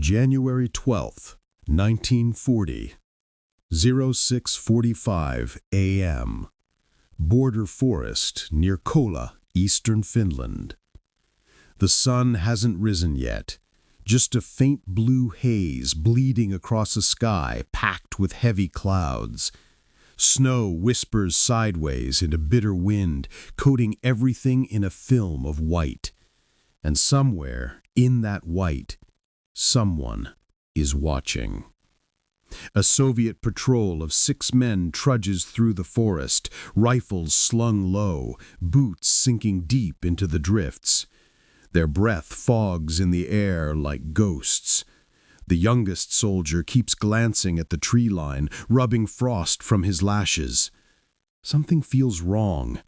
January 12th, 1940, 06:45 a.m. Border forest near Kollaa, Eastern Finland. The sun hasn't risen yet, just a faint blue haze bleeding across a sky packed with heavy clouds. Snow whispers sideways in a bitter wind, coating everything in a film of white. And somewhere in that white, someone is watching. A Soviet patrol of 6 men trudges through the forest, rifles slung low, boots sinking deep into the drifts. Their breath fogs in the air like ghosts. The youngest soldier keeps glancing at the tree line, rubbing frost from his lashes. Something feels wrong.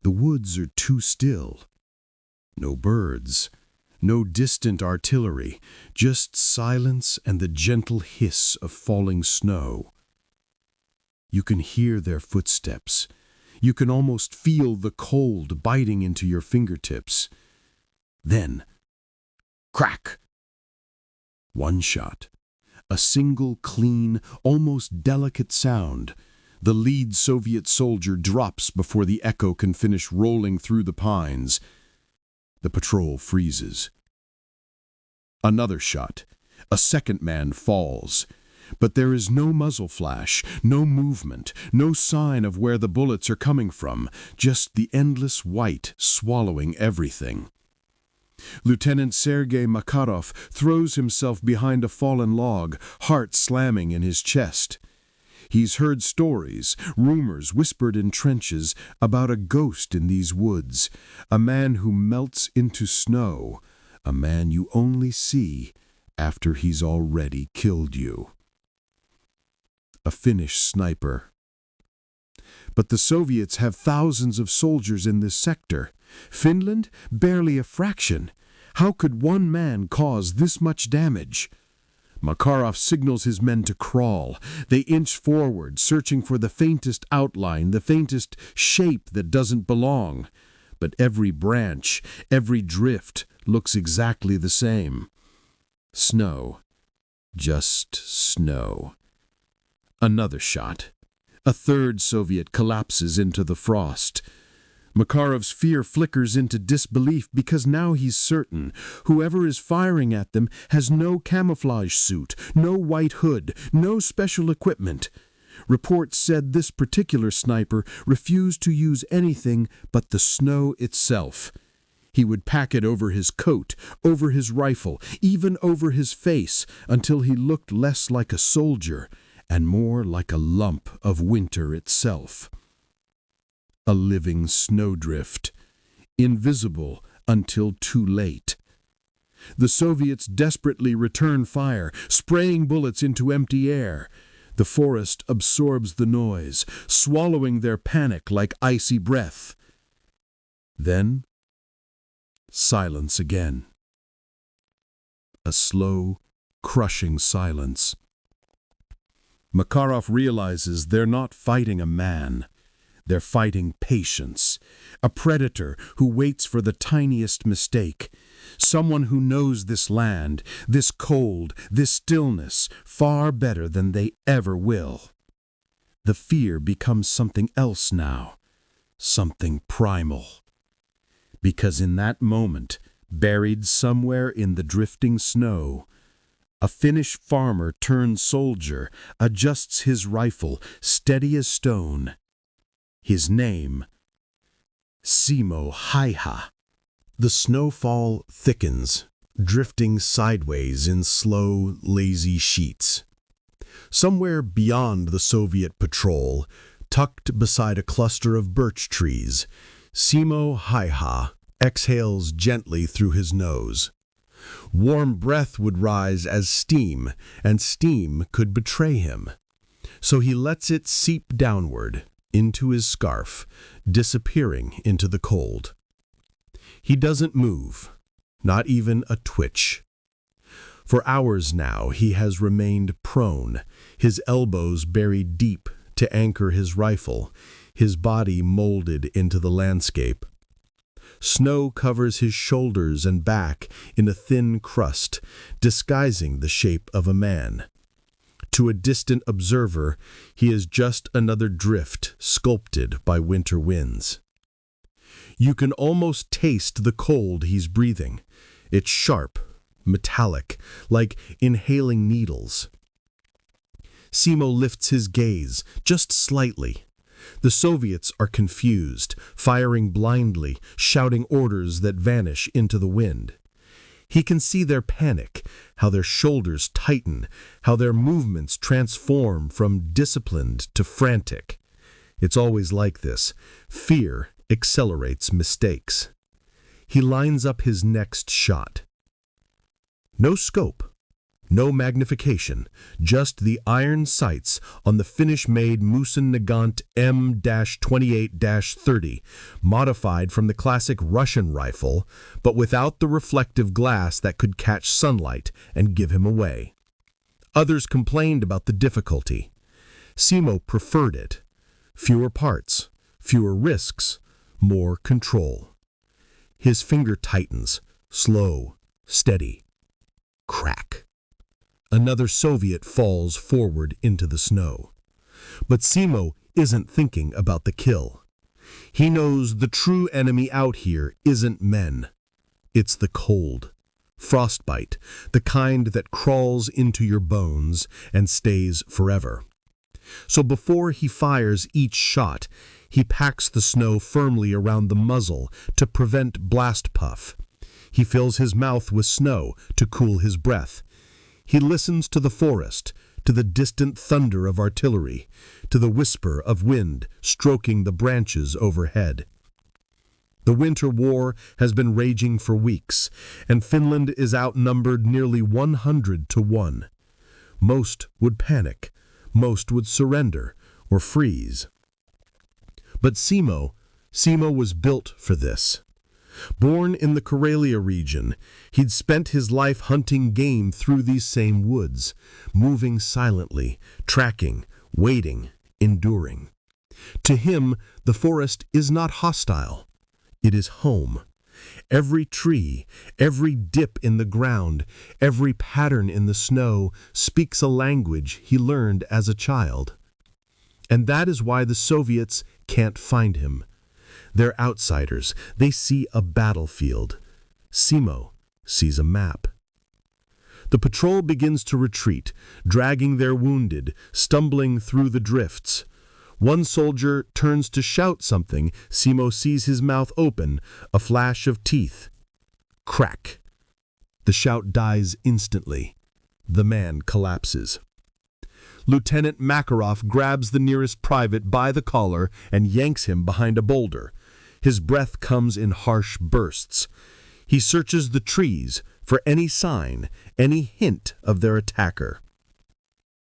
The woods are too still. No birds. No distant artillery, just silence and the gentle hiss of falling snow. You can hear their footsteps. You can almost feel the cold biting into your fingertips. Then, crack! One shot. A single, clean, almost delicate sound. The lead Soviet soldier drops before the echo can finish rolling through the pines. The patrol freezes. Another shot. A second man falls. But there is no muzzle flash, no movement, no sign of where the bullets are coming from, just the endless white swallowing everything. Lieutenant Sergei Makarov throws himself behind a fallen log, heart slamming in his chest. He's heard stories, rumors whispered in trenches about a ghost in these woods, a man who melts into snow, a man you only see after he's already killed you. A Finnish sniper. But the Soviets have thousands of soldiers in this sector. Finland, barely a fraction. How could one man cause this much damage? Makarov signals his men to crawl. They inch forward, searching for the faintest outline, the faintest shape that doesn't belong. But every branch, every drift looks exactly the same. Snow. Just snow. Another shot. A third Soviet collapses into the frost. Makarov's fear flickers into disbelief because now he's certain whoever is firing at them has no camouflage suit, no white hood, no special equipment. Reports said this particular sniper refused to use anything but the snow itself. He would pack it over his coat, over his rifle, even over his face, until he looked less like a soldier and more like a lump of winter itself. A living snowdrift, invisible until too late. The Soviets desperately return fire, spraying bullets into empty air. The forest absorbs the noise, swallowing their panic like icy breath. Then, silence again. A slow, crushing silence. Makarov realizes they're not fighting a man. They're fighting patience, a predator who waits for the tiniest mistake, someone who knows this land, this cold, this stillness far better than they ever will. The fear becomes something else now, something primal. Because in that moment, buried somewhere in the drifting snow, a Finnish farmer turned soldier adjusts his rifle, steady as stone. His name, Simo Häyhä. The snowfall thickens, drifting sideways in slow, lazy sheets. Somewhere beyond the Soviet patrol, tucked beside a cluster of birch trees, Simo Häyhä exhales gently through his nose. Warm breath would rise as steam, and steam could betray him. So he lets it seep downward, into his scarf, disappearing into the cold. He doesn't move, not even a twitch. For hours now he has remained prone, his elbows buried deep to anchor his rifle, his body molded into the landscape. Snow covers his shoulders and back in a thin crust, disguising the shape of a man. To a distant observer, he is just another drift sculpted by winter winds. You can almost taste the cold he's breathing. It's sharp, metallic, like inhaling needles. Simo lifts his gaze, just slightly. The Soviets are confused, firing blindly, shouting orders that vanish into the wind. He can see their panic, how their shoulders tighten, how their movements transform from disciplined to frantic. It's always like this. Fear accelerates mistakes. He lines up his next shot. No scope. No magnification, just the iron sights on the Finnish-made Musen Nagant M-28-30, modified from the classic Russian rifle, but without the reflective glass that could catch sunlight and give him away. Others complained about the difficulty. Simo preferred it. Fewer parts, fewer risks, more control. His finger tightens, slow, steady. Crack. Another Soviet falls forward into the snow. But Simo isn't thinking about the kill. He knows the true enemy out here isn't men. It's the cold. Frostbite, the kind that crawls into your bones and stays forever. So before he fires each shot, he packs the snow firmly around the muzzle to prevent blast puff. He fills his mouth with snow to cool his breath. He listens to the forest, to the distant thunder of artillery, to the whisper of wind stroking the branches overhead. The winter war has been raging for weeks, and Finland is outnumbered nearly 100 to 1. Most would panic, most would surrender or freeze. But Simo was built for this. Born in the Karelia region, he'd spent his life hunting game through these same woods, moving silently, tracking, waiting, enduring. To him, the forest is not hostile. It is home. Every tree, every dip in the ground, every pattern in the snow speaks a language he learned as a child. And that is why the Soviets can't find him. They're outsiders. They see a battlefield. Simo sees a map. The patrol begins to retreat, dragging their wounded, stumbling through the drifts. One soldier turns to shout something. Simo sees his mouth open, a flash of teeth. Crack. The shout dies instantly. The man collapses. Lieutenant Makarov grabs the nearest private by the collar and yanks him behind a boulder. His breath comes in harsh bursts. He searches the trees for any sign, any hint of their attacker.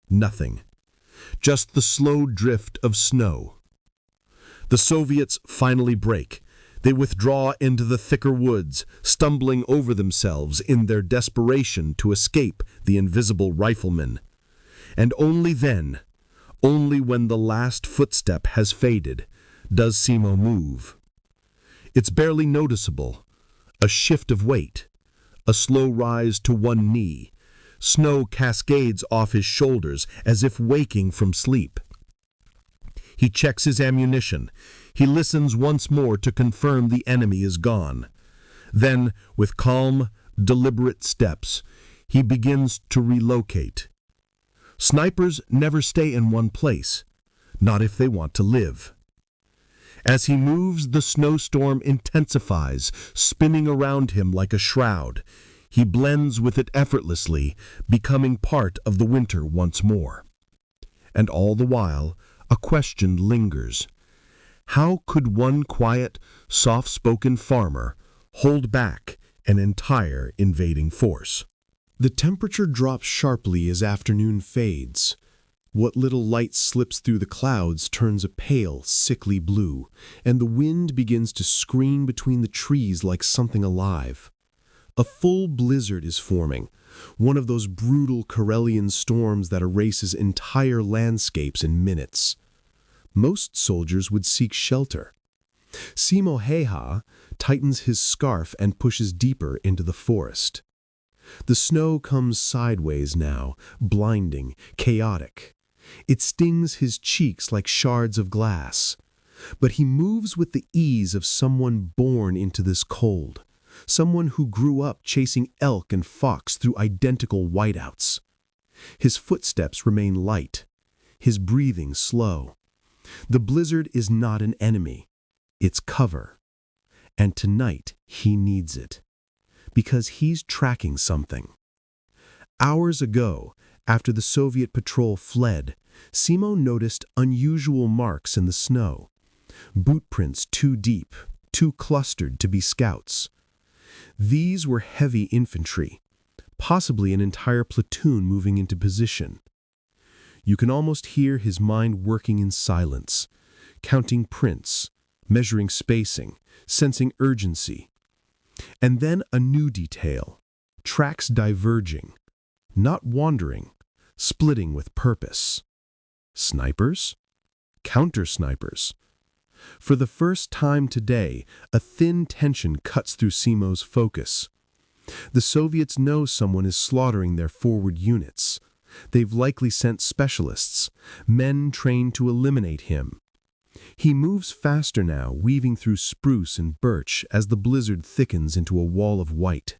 Nothing. Just the slow drift of snow. The Soviets finally break. They withdraw into the thicker woods, stumbling over themselves in their desperation to escape the invisible riflemen. And only then, only when the last footstep has faded, does Simo move. It's barely noticeable. A shift of weight. A slow rise to one knee. Snow cascades off his shoulders as if waking from sleep. He checks his ammunition. He listens once more to confirm the enemy is gone. Then, with calm, deliberate steps, he begins to relocate. Snipers never stay in one place, not if they want to live. As he moves, the snowstorm intensifies, spinning around him like a shroud. He blends with it effortlessly, becoming part of the winter once more. And all the while, a question lingers. How could one quiet, soft-spoken farmer hold back an entire invading force? The temperature drops sharply as afternoon fades. What little light slips through the clouds turns a pale, sickly blue, and the wind begins to scream between the trees like something alive. A full blizzard is forming, one of those brutal Karelian storms that erases entire landscapes in minutes. Most soldiers would seek shelter. Simo Häyhä tightens his scarf and pushes deeper into the forest. The snow comes sideways now, blinding, chaotic. It stings his cheeks like shards of glass. But he moves with the ease of someone born into this cold, someone who grew up chasing elk and fox through identical whiteouts. His footsteps remain light, his breathing slow. The blizzard is not an enemy, it's cover. And tonight he needs it, because he's tracking something. Hours ago, after the Soviet patrol fled, Simo noticed unusual marks in the snow. Boot prints too deep, too clustered to be scouts. These were heavy infantry, possibly an entire platoon moving into position. You can almost hear his mind working in silence, counting prints, measuring spacing, sensing urgency. And then a new detail, tracks diverging, not wandering, splitting with purpose. Snipers? Counter-snipers. For the first time today, a thin tension cuts through Simo's focus. The Soviets know someone is slaughtering their forward units. They've likely sent specialists, men trained to eliminate him. He moves faster now, weaving through spruce and birch as the blizzard thickens into a wall of white.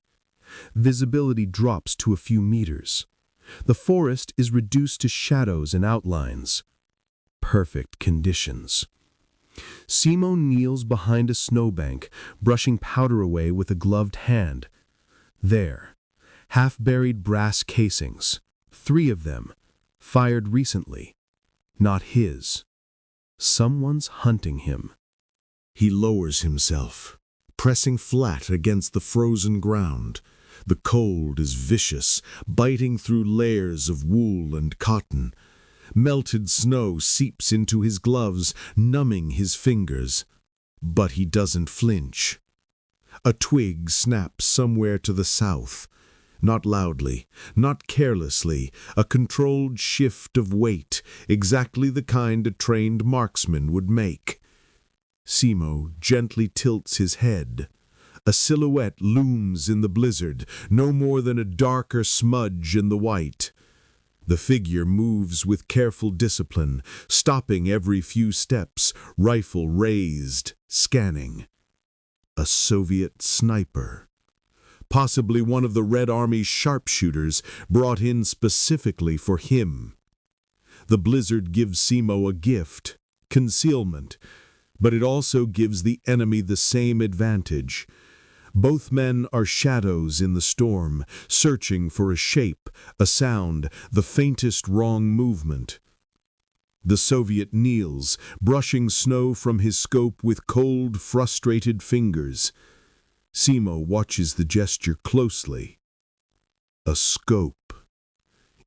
Visibility drops to a few meters. The forest is reduced to shadows and outlines. Perfect conditions. Simo kneels behind a snowbank, brushing powder away with a gloved hand. There, half-buried brass casings, 3 of them, fired recently. Not his. Someone's hunting him. He lowers himself, pressing flat against the frozen ground. The cold is vicious, biting through layers of wool and cotton. Melted snow seeps into his gloves, numbing his fingers. But he doesn't flinch. A twig snaps somewhere to the south. Not loudly, not carelessly, a controlled shift of weight, exactly the kind a trained marksman would make. Simo gently tilts his head. A silhouette looms in the blizzard, no more than a darker smudge in the white. The figure moves with careful discipline, stopping every few steps, rifle raised, scanning. A Soviet sniper. Possibly one of the Red Army's sharpshooters brought in specifically for him. The blizzard gives Simo a gift, concealment, but it also gives the enemy the same advantage. Both men are shadows in the storm, searching for a shape, a sound, the faintest wrong movement. The Soviet kneels, brushing snow from his scope with cold, frustrated fingers. Simo watches the gesture closely. A scope.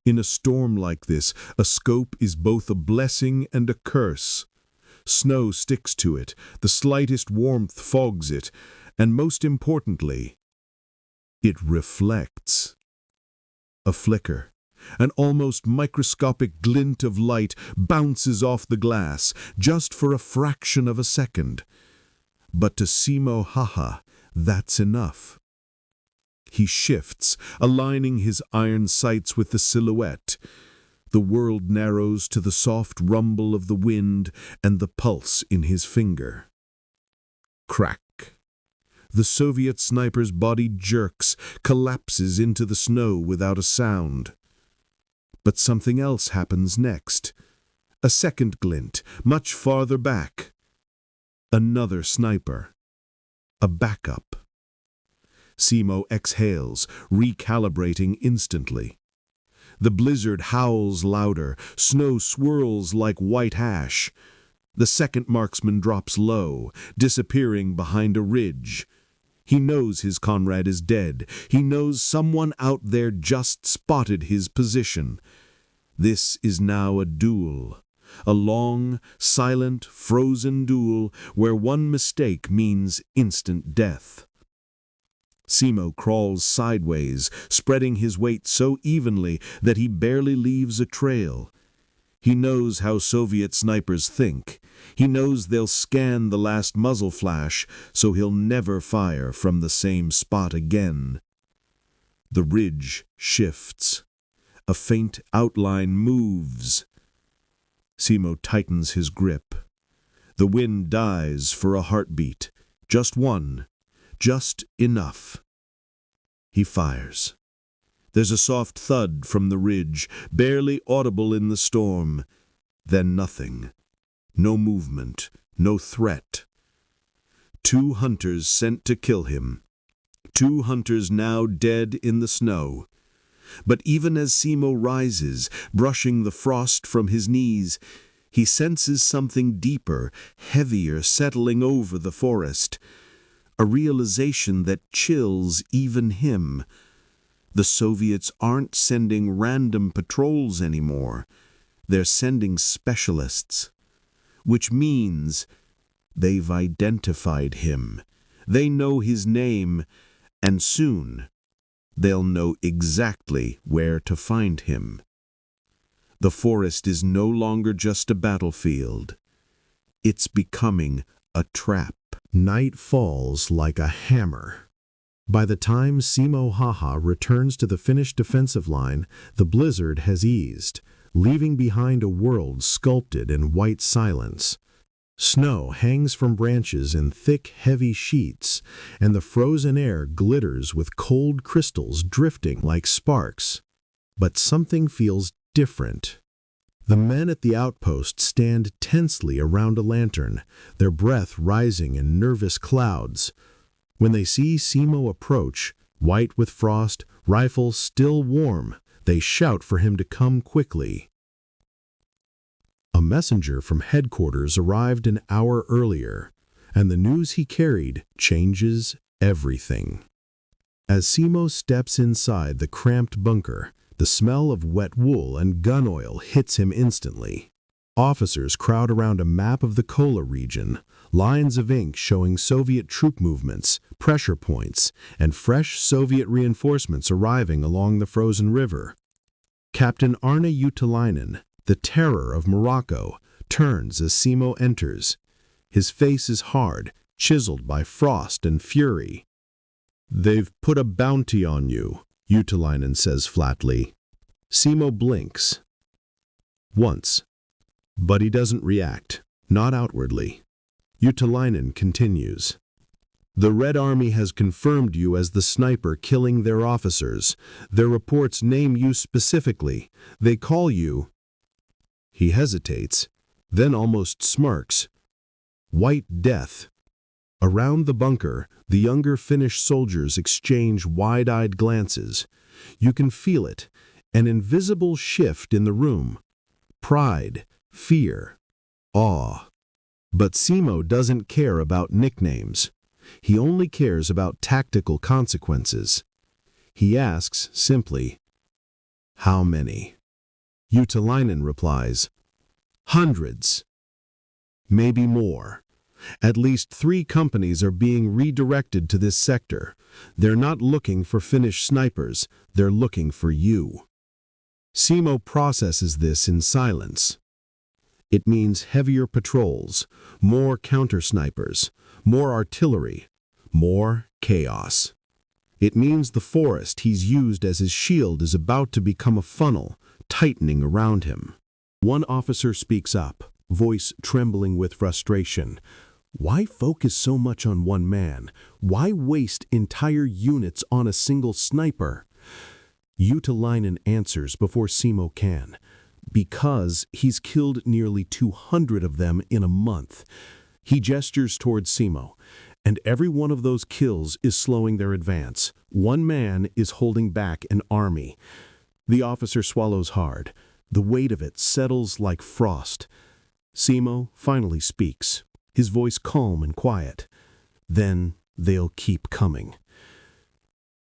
In a storm like this, a scope is both a blessing and a curse. Snow sticks to it, the slightest warmth fogs it, and most importantly, it reflects. A flicker, an almost microscopic glint of light bounces off the glass, just for a fraction of a second. But to Simo Häyhä, that's enough. He shifts, aligning his iron sights with the silhouette. The world narrows to the soft rumble of the wind and the pulse in his finger. Crack. The Soviet sniper's body jerks, collapses into the snow without a sound. But something else happens next. A second glint, much farther back. Another sniper. A backup. Simo exhales, recalibrating instantly. The blizzard howls louder, snow swirls like white ash. The second marksman drops low, disappearing behind a ridge. He knows his comrade is dead. He knows someone out there just spotted his position. This is now a duel. A long, silent, frozen duel where one mistake means instant death. Simo crawls sideways, spreading his weight so evenly that he barely leaves a trail. He knows how Soviet snipers think. He knows they'll scan the last muzzle flash, so he'll never fire from the same spot again. The ridge shifts. A faint outline moves. Simo tightens his grip. The wind dies for a heartbeat. Just one. Just enough. He fires. There's a soft thud from the ridge, barely audible in the storm. Then nothing. No movement. No threat. 2 hunters sent to kill him. 2 hunters now dead in the snow. But even as Simo rises, brushing the frost from his knees, he senses something deeper, heavier settling over the forest. A realization that chills even him. The Soviets aren't sending random patrols anymore. They're sending specialists. Which means they've identified him. They know his name, and soon they'll know exactly where to find him. The forest is no longer just a battlefield. It's becoming a trap. Night falls like a hammer. By the time Simo Häyhä returns to the Finnish defensive line, the blizzard has eased, leaving behind a world sculpted in white silence. Snow hangs from branches in thick, heavy sheets, and the frozen air glitters with cold crystals drifting like sparks. But something feels different. The men at the outpost stand tensely around a lantern, their breath rising in nervous clouds. When they see Simo approach, white with frost, rifle still warm, they shout for him to come quickly. A messenger from headquarters arrived an hour earlier, and the news he carried changes everything. As Simo steps inside the cramped bunker, the smell of wet wool and gun oil hits him instantly. Officers crowd around a map of the Kollaa region, lines of ink showing Soviet troop movements, pressure points, and fresh Soviet reinforcements arriving along the frozen river. Captain Arne Juutalainen, the terror of Morocco, turns as Simo enters. His face is hard, chiseled by frost and fury. "They've put a bounty on you," Juutalainen says flatly. Simo blinks. Once. But he doesn't react, not outwardly. Juutalainen continues. "The Red Army has confirmed you as the sniper killing their officers. Their reports name you specifically. They call you..." He hesitates, then almost smirks. "White Death." Around the bunker, the younger Finnish soldiers exchange wide-eyed glances. You can feel it, an invisible shift in the room. Pride, fear, awe. But Simo doesn't care about nicknames. He only cares about tactical consequences. He asks simply, "How many?" Juutalainen replies, "Hundreds. Maybe more. At least 3 companies are being redirected to this sector. They're not looking for Finnish snipers, they're looking for you." Simo processes this in silence. It means heavier patrols, more counter-snipers, more artillery, more chaos. It means the forest he's used as his shield is about to become a funnel, tightening around him. One officer speaks up, voice trembling with frustration. "Why focus so much on one man? Why waste entire units on a single sniper?" Juutalainen answers before Simo can. "Because he's killed nearly 200 of them in a month." He gestures towards Simo, "and every one of those kills is slowing their advance. One man is holding back an army." The officer swallows hard. The weight of it settles like frost. Simo finally speaks, his voice calm and quiet. "Then they'll keep coming."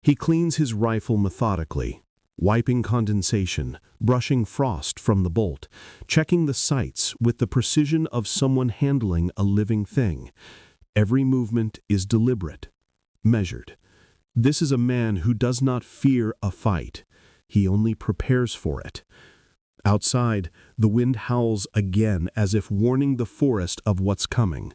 He cleans his rifle methodically, wiping condensation, brushing frost from the bolt, checking the sights with the precision of someone handling a living thing. Every movement is deliberate, measured. This is a man who does not fear a fight. He only prepares for it. Outside, the wind howls again as if warning the forest of what's coming.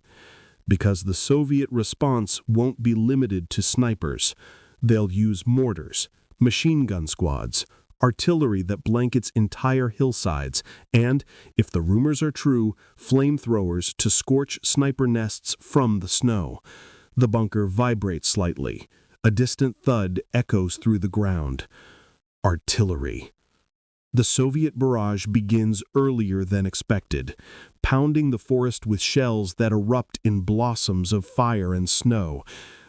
Because the Soviet response won't be limited to snipers. They'll use mortars, machine gun squads, artillery that blankets entire hillsides, and, if the rumors are true, flamethrowers to scorch sniper nests from the snow. The bunker vibrates slightly. A distant thud echoes through the ground. Artillery. The Soviet barrage begins earlier than expected, pounding the forest with shells that erupt in blossoms of fire and snow.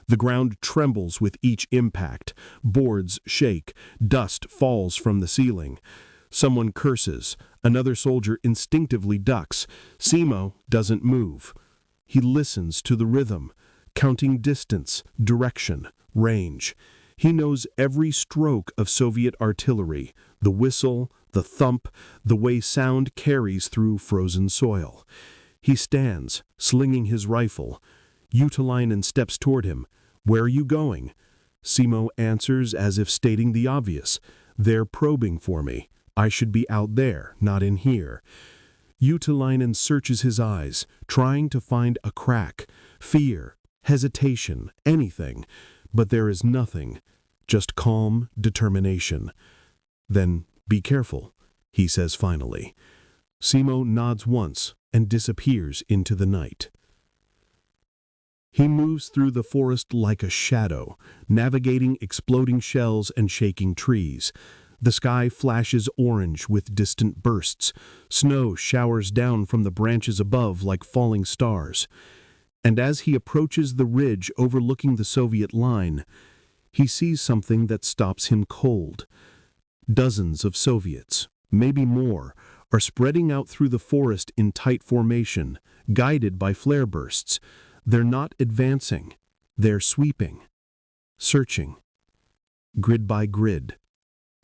The ground trembles with each impact. Boards shake. Dust falls from the ceiling. Someone curses. Another soldier instinctively ducks. Simo doesn't move. He listens to the rhythm, counting distance, direction, range. He knows every stroke of Soviet artillery, the whistle, the thump, the way sound carries through frozen soil. He stands, slinging his rifle. Utalainen steps toward him. "Where are you going?" Simo answers as if stating the obvious. "They're probing for me. I should be out there, not in here." Utalainen searches his eyes, trying to find a crack, fear, hesitation, anything. But there is nothing, just calm determination. "Then be careful," he says finally. Simo nods once and disappears into the night. He moves through the forest like a shadow, navigating exploding shells and shaking trees. The sky flashes orange with distant bursts. Snow showers down from the branches above like falling stars. And as he approaches the ridge overlooking the Soviet line, he sees something that stops him cold. Dozens of Soviets, maybe more, are spreading out through the forest in tight formation, guided by flare bursts. They're not advancing. They're sweeping, searching, grid by grid,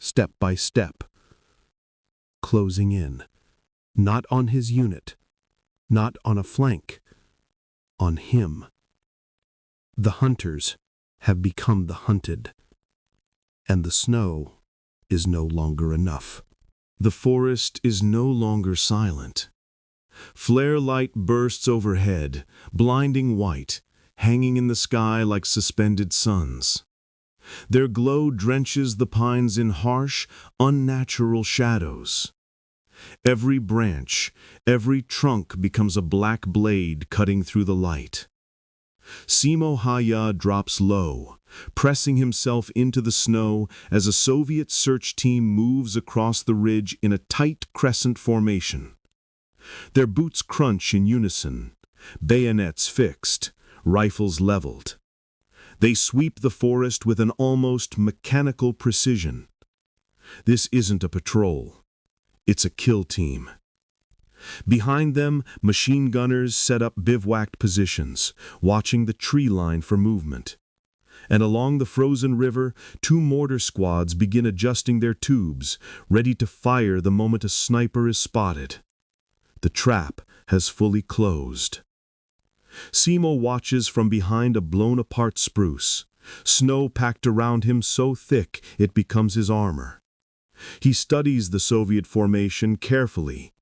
step by step, closing in. Not on his unit, not on a flank, on him. The hunters have become the hunted, and the snow is no longer enough. The forest is no longer silent. Flare light bursts overhead, blinding white, hanging in the sky like suspended suns. Their glow drenches the pines in harsh, unnatural shadows. Every branch, every trunk becomes a black blade cutting through the light. Simo Häyhä drops low, pressing himself into the snow as a Soviet search team moves across the ridge in a tight crescent formation. Their boots crunch in unison, bayonets fixed, rifles leveled. They sweep the forest with an almost mechanical precision. This isn't a patrol. It's a kill team. Behind them, machine gunners set up bivouacked positions, watching the tree line for movement. And along the frozen river, 2 mortar squads begin adjusting their tubes, ready to fire the moment a sniper is spotted. The trap has fully closed. Simo watches from behind a blown-apart spruce, snow packed around him so thick it becomes his armor. He studies the Soviet formation carefully,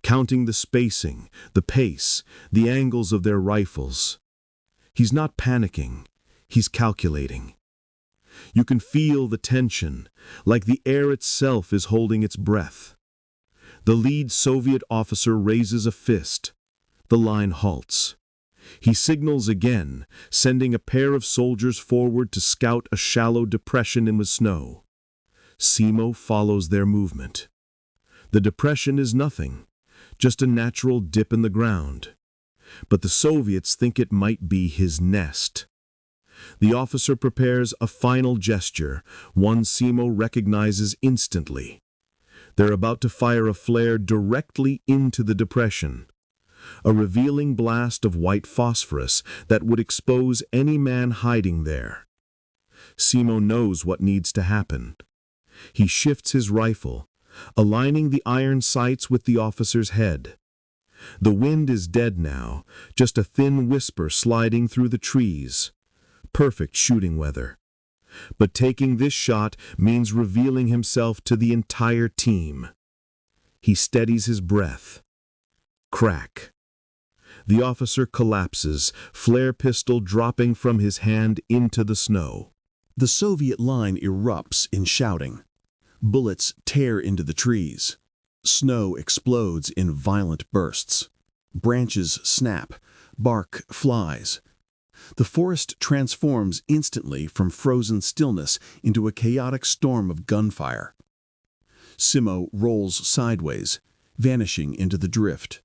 counting the spacing, the pace, the angles of their rifles. He's not panicking, he's calculating. You can feel the tension, like the air itself is holding its breath. The lead Soviet officer raises a fist. The line halts. He signals again, sending a pair of soldiers forward to scout a shallow depression in the snow. Simo follows their movement. The depression is nothing, just a natural dip in the ground. But the Soviets think it might be his nest. The officer prepares a final gesture, one Simo recognizes instantly. They're about to fire a flare directly into the depression. A revealing blast of white phosphorus that would expose any man hiding there. Simo knows what needs to happen. He shifts his rifle, aligning the iron sights with the officer's head. The wind is dead now, just a thin whisper sliding through the trees. Perfect shooting weather. But taking this shot means revealing himself to the entire team. He steadies his breath. Crack. The officer collapses, flare pistol dropping from his hand into the snow. The Soviet line erupts in shouting. Bullets tear into the trees. Snow explodes in violent bursts. Branches snap. Bark flies. The forest transforms instantly from frozen stillness into a chaotic storm of gunfire. Simo rolls sideways, vanishing into the drift.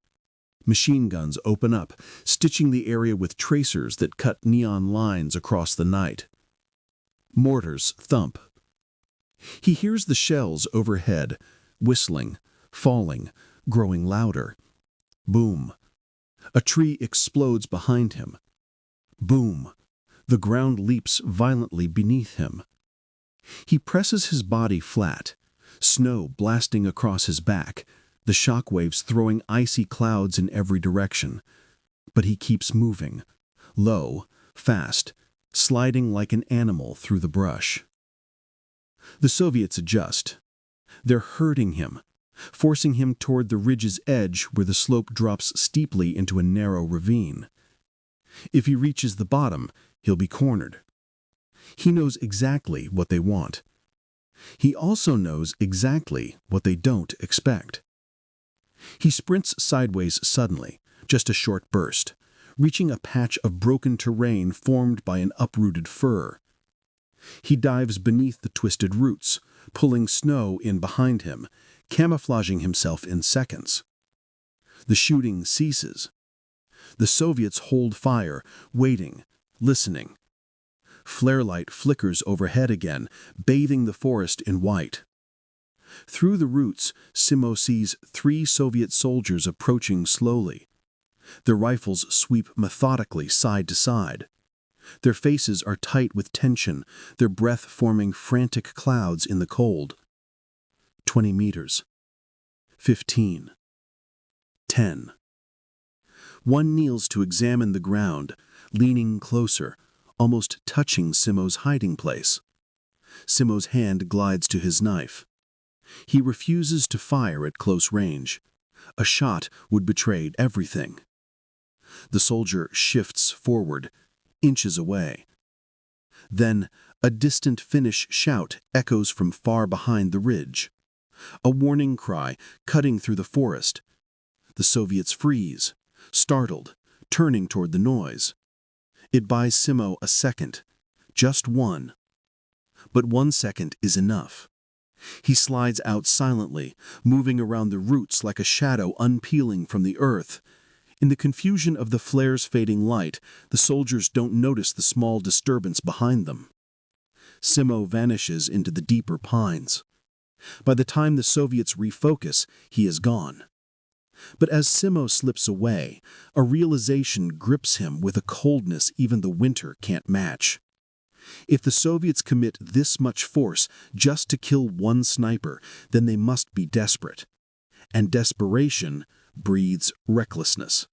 Machine guns open up, stitching the area with tracers that cut neon lines across the night. Mortars thump. He hears the shells overhead, whistling, falling, growing louder. Boom. A tree explodes behind him. Boom. The ground leaps violently beneath him. He presses his body flat, snow blasting across his back, the shock waves throwing icy clouds in every direction. But he keeps moving, low, fast, sliding like an animal through the brush. The Soviets adjust. They're herding him, forcing him toward the ridge's edge where the slope drops steeply into a narrow ravine. If he reaches the bottom, he'll be cornered. He knows exactly what they want. He also knows exactly what they don't expect. He sprints sideways suddenly, just a short burst, reaching a patch of broken terrain formed by an uprooted fir. He dives beneath the twisted roots, pulling snow in behind him, camouflaging himself in seconds. The shooting ceases. The Soviets hold fire, waiting, listening. Flare light flickers overhead again, bathing the forest in white. Through the roots, Simo sees 3 Soviet soldiers approaching slowly. Their rifles sweep methodically side to side. Their faces are tight with tension, their breath forming frantic clouds in the cold. 20 meters. 15. 10. One kneels to examine the ground, leaning closer, almost touching Simo's hiding place. Simo's hand glides to his knife. He refuses to fire at close range. A shot would betray everything. The soldier shifts forward, inches away. Then a distant Finnish shout echoes from far behind the ridge. A warning cry cutting through the forest. The Soviets freeze, startled, turning toward the noise. It buys Simo a second, just one. But 1 second is enough. He slides out silently, moving around the roots like a shadow unpeeling from the earth. In the confusion of the flare's fading light, the soldiers don't notice the small disturbance behind them. Simo vanishes into the deeper pines. By the time the Soviets refocus, he is gone. But as Simo slips away, a realization grips him with a coldness even the winter can't match. If the Soviets commit this much force just to kill one sniper, then they must be desperate. And desperation breeds recklessness,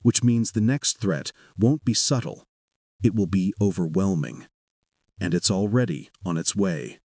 which means the next threat won't be subtle. It will be overwhelming. And it's already on its way.